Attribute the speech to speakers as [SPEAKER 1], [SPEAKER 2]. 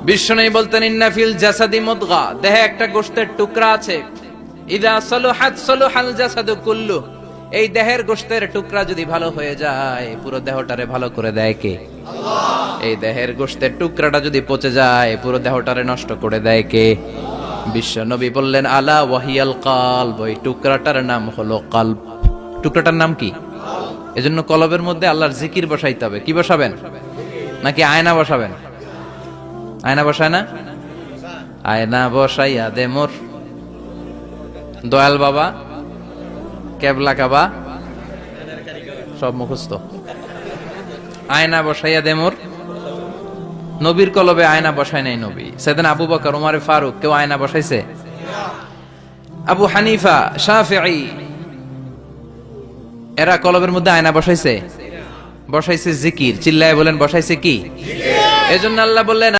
[SPEAKER 1] বিশ্বনবী বলতেন ইন্না ফিল জাসাদি মুদগা, দেহে একটা গোশতের টুকরা আছে, ইযা সালুহাত সালুহাল জাসাদু কুল্লু, এই দেহের গোশতের টুকরা যদি ভালো হয়ে যায় পুরো দেহটারে ভালো করে দেয় কে? আল্লাহ। এই দেহের গোশতের টুকরাটা যদি পচে যায় পুরো দেহটারে নষ্ট করে দেয় কে? বিশ্বনবী বললেন আলা ওয়াহিয়াল কলব, ওই টুকরাটার নাম হলো কলব। টুকরাটার নাম কি? এজন্য কলবের মধ্যে আল্লাহর জিকির বসাইতে হবে। কি বসাবেন? নাকি আয়না বসাবেন? আয়না বসায় না? আয়না বসাইয়া দে মোর দয়াল বাবা, কেবলা কাবা সব মুখস্থ। আয়না বসাইয়া দে মোর, নবীর কলবে আয়না বসায় নাই নবী। সেদিন আবু বকর, ওমর ফারুক, কেউ আয়না বসাইছে? আবু হানিফা, শাফিঈ, এরা কলবের মধ্যে আয়না বসাইছে? বসাইছে জিকির। চিল্লায় বলেন বসাইছে কি? এজন্য আল্লাহ বললেন